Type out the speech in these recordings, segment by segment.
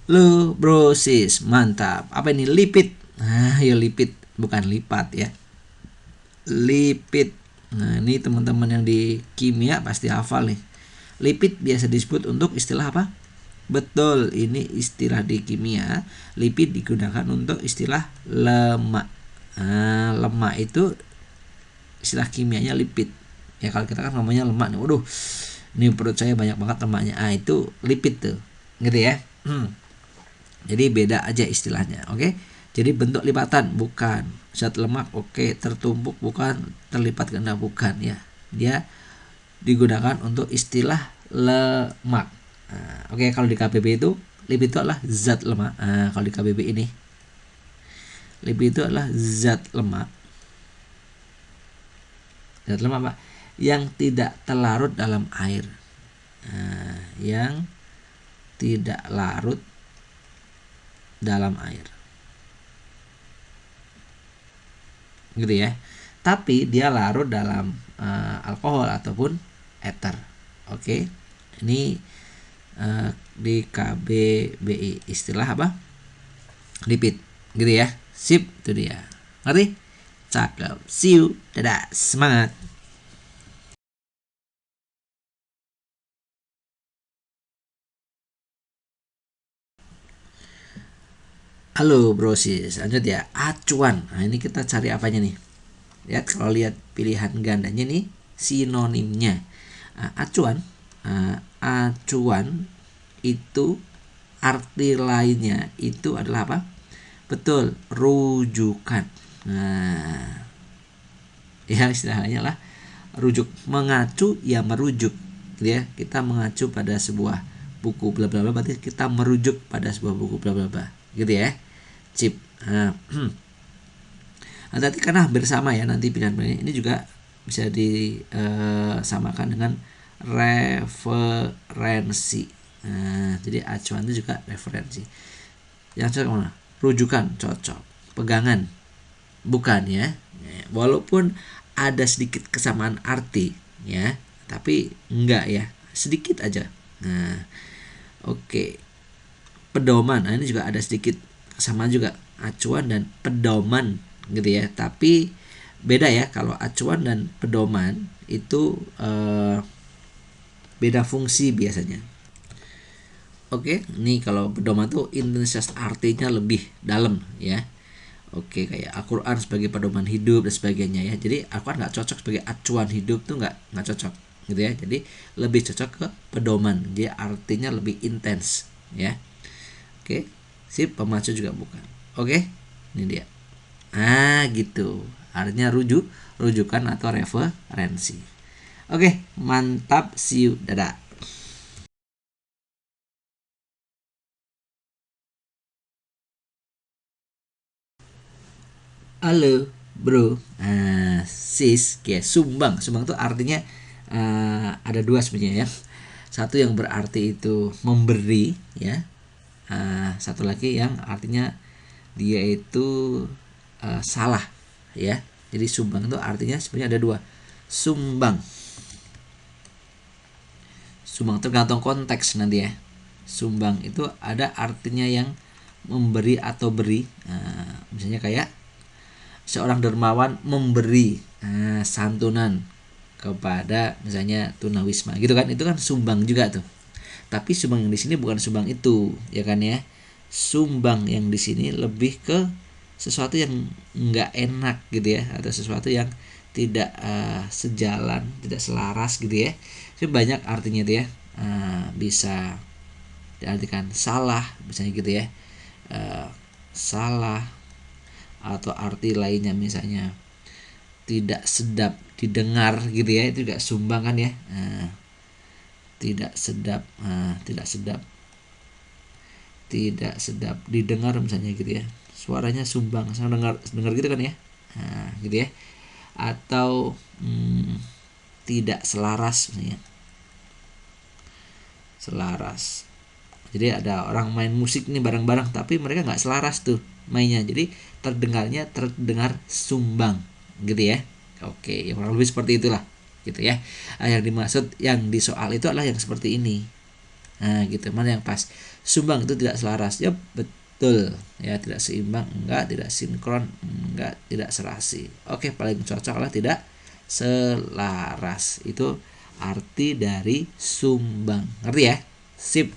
Lu brosis, mantap. Apa ini? Lipid. Nah, ya lipid, bukan lipat ya. Lipid. Nah, ini teman-teman yang di kimia pasti hafal nih. Lipid biasa disebut untuk istilah apa? Betul, ini istilah di kimia. Lipid digunakan untuk istilah lemak. Nah, lemak itu istilah kimianya lipid. Ya kalau kita kan ngomongnya lemak nih. Waduh, ini perut saya banyak banget lemaknya. Ah, itu lipid tuh. Gitu ya. Jadi beda aja istilahnya. Oke. Jadi bentuk lipatan bukan. Zat lemak oke, tertumpuk bukan, terlipat ganda bukan ya. Dia digunakan untuk istilah lemak. Nah, oke, kalau di KBB itu lipid itu adalah zat lemak. Nah, kalau di KBB ini lipid itu adalah zat lemak. Zat lemak apa? Yang tidak terlarut dalam air. Nah, yang tidak larut dalam air. Gitu ya. Tapi dia larut dalam alkohol ataupun ether. Oke. Ini di KBBI istilah apa? Lipid. Gitu ya. Sip, itu dia. Ngerti? Cakep. See you. Dadah. Semangat. Halo brosis. Lanjut ya. Acuan. Nah, ini kita cari apanya nih? Lihat, kalau lihat pilihan gandanya nih sinonimnya. Acuan. Acuan itu arti lainnya itu adalah apa? Betul, rujukan. Nah, ya istilahnya lah rujuk, mengacu ya merujuk, gitu ya. Kita mengacu pada sebuah buku bla bla bla, berarti kita merujuk pada sebuah buku bla bla bla, gitu ya. Chip. Nanti karena hampir sama ya nanti pilihan-pilihan ini juga bisa disamakan dengan referensi. Nah, jadi acuan itu juga referensi. Yang cocok mana? Rujukan cocok. Pegangan bukan ya. Walaupun ada sedikit kesamaan arti ya, tapi enggak ya, sedikit aja. Nah, oke. Pedoman. Nah, ini juga ada sedikit kesamaan juga, acuan dan pedoman gitu ya. Tapi beda ya, kalau acuan dan pedoman itu beda fungsi biasanya. Oke, ini kalau pedoman tuh intensitas artinya lebih dalam ya. Oke, kayak Al-Quran sebagai pedoman hidup dan sebagainya ya. Jadi Al-Quran nggak cocok sebagai acuan hidup tuh nggak cocok gitu ya. Jadi lebih cocok ke pedoman. Dia artinya lebih intens ya. Oke, sip, pemacu juga bukan. Oke, ini dia. Gitu. Artinya rujukan atau referensi. Oke, mantap. See you. Dadah. Halo, bro. Sis, kayak sumbang. Sumbang tuh artinya ada dua sebenarnya ya. Satu yang berarti itu memberi ya. Satu lagi yang artinya dia itu salah ya. Jadi sumbang itu artinya sebenarnya ada dua. Sumbang. Sumbang tergantung konteks nanti ya. Sumbang itu ada artinya yang memberi atau beri. Misalnya kayak seorang dermawan memberi santunan kepada misalnya tunawisma gitu kan, itu kan sumbang juga tuh. Tapi sumbang yang di sini bukan sumbang itu ya kan ya. Sumbang yang di sini lebih ke sesuatu yang nggak enak gitu ya, atau sesuatu yang tidak sejalan, tidak selaras gitu ya. Itu banyak artinya tuh ya. Bisa diartikan salah misalnya gitu ya. Salah, atau arti lainnya misalnya tidak sedap didengar gitu ya, itu juga sumbang kan ya. Tidak sedap, tidak sedap didengar misalnya gitu ya, suaranya sumbang, saya dengar dengar gitu kan ya. Gitu ya. Atau tidak selaras misalnya, selaras. Jadi ada orang main musik nih bareng-bareng tapi mereka nggak selaras tuh mainnya, jadi terdengar sumbang gitu ya. Oke, yang kurang lebih seperti itulah gitu ya. Yang dimaksud yang di soal itu adalah yang seperti ini. Gitu, mana yang pas Sumbang itu tidak selaras. Ya betul. Ya, tidak seimbang enggak, tidak sinkron enggak, tidak serasi. Oke, paling cocok adalah tidak selaras. Itu arti dari sumbang. Ngerti ya? Sip.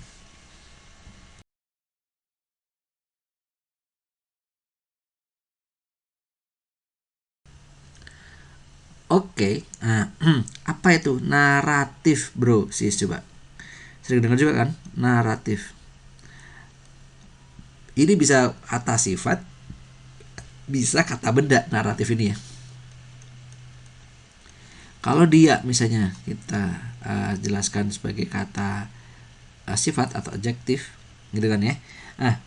Oke, nah, apa itu naratif, bro? Sis, coba. Sering dengar juga kan? Naratif. Ini bisa kata sifat, bisa kata benda naratif ini ya. Kalau dia misalnya kita jelaskan sebagai kata sifat atau adjektif, gitu kan ya. Nah,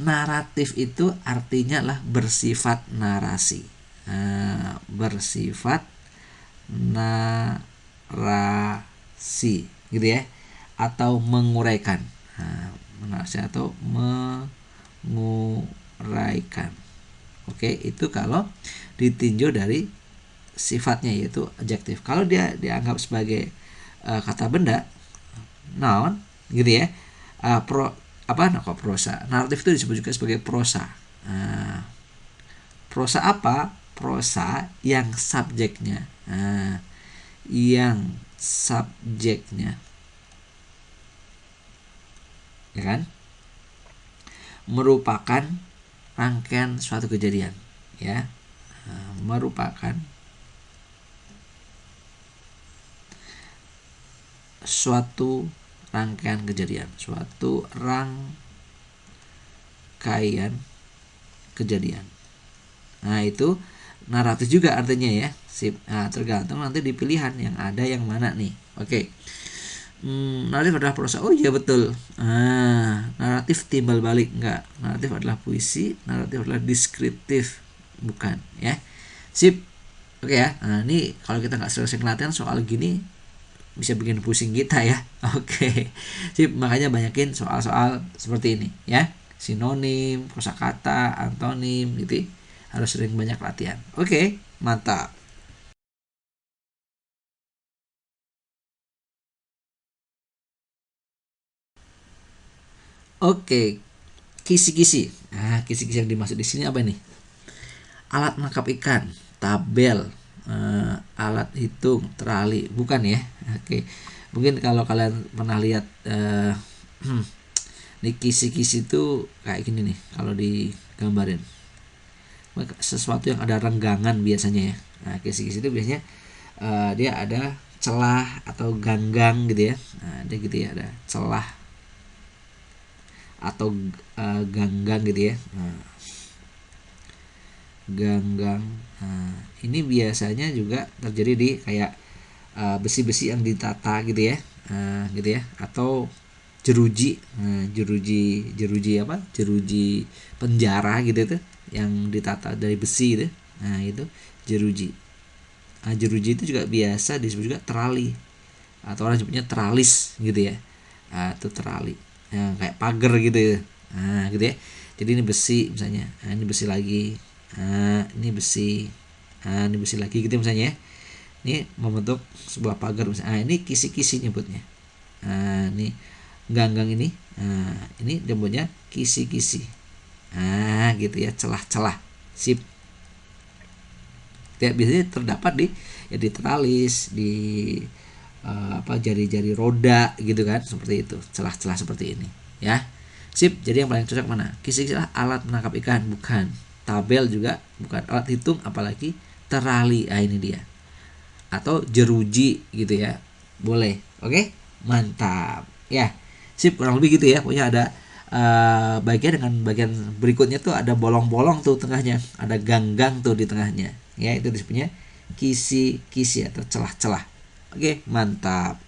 naratif itu artinya lah bersifat narasi. Bersifat narasi, gitu ya, atau menguraikan. Narasi atau menguraikan. Oke, itu kalau ditinjau dari sifatnya yaitu adjektif. Kalau dia dianggap sebagai kata benda, noun, gitu ya. Prosa. Naratif itu disebut juga sebagai prosa. Prosa apa? Prosa yang subjeknya. Yang subjeknya, ya kan, merupakan rangkaian suatu kejadian, ya. Merupakan suatu rangkaian kejadian, suatu rangkaian kejadian. Nah, itu naratif juga artinya ya. Sip. Nah, tergantung nanti di pilihan yang ada yang mana nih. Oke. Naratif adalah prosa. Oh iya betul. Naratif timbal balik enggak. Naratif adalah puisi, naratif adalah deskriptif, bukan ya. Sip. Oke ya. Nah, ini kalau kita nggak sering latihan soal gini bisa bikin pusing kita ya. Oke. Sip, makanya banyakin soal-soal seperti ini ya. Sinonim, kosakata, antonim gitu. Harus sering banyak latihan. Oke, mantap. Oke, kisi-kisi. Nah, kisi-kisi yang dimaksud di sini apa nih? Alat menangkap ikan, tabel, alat hitung, terali, bukan ya? Oke, mungkin kalau kalian pernah lihat nih kisi-kisi itu kayak gini nih, kalau digambarin sesuatu yang ada renggangan biasanya ya. Nah, kisi-kisi itu biasanya dia ada celah atau ganggang gitu ya. Nah, ada gitu ya, ada celah atau ganggang gitu ya. Nah, ganggang. Nah, ini biasanya juga terjadi di kayak besi-besi yang ditata gitu ya, gitu ya, atau jeruji. Nah, jeruji apa? Jeruji penjara gitu tuh, yang ditata dari besi itu. Nah, itu jeruji. Nah, jeruji itu juga biasa disebut juga terali, atau orang sebutnya teralis gitu ya. Nah, itu terali. Nah, kayak pagar gitu ya. Nah, gitu ya. Jadi ini besi misalnya. Nah, ini besi lagi. Nah, ini besi. Nah, ini besi lagi gitu misalnya ya. Ini membentuk sebuah pagar misalnya. Nah, ini kisi-kisi nyebutnya. Nah, ini ganggang ini. Nah, ini nyebutnya kisi-kisi. Nah, gitu ya, celah-celah. Sip. Ya, biasanya terdapat di ya di teralis, di jari-jari roda gitu kan, seperti itu, celah-celah seperti ini ya. Sip. Jadi yang paling cocok mana? Kisi-kisi alat menangkap ikan, bukan. Tabel juga bukan. Alat hitung apalagi terali. Ah, ini dia. Atau jeruji gitu ya, boleh. Oke, mantap ya. Sip, kurang lebih gitu ya. Pokoknya ada bagian dengan bagian berikutnya tuh ada bolong-bolong tuh tengahnya, ada ganggang tuh di tengahnya ya. Itu disebutnya kisi-kisi atau celah-celah. Oke, mantap.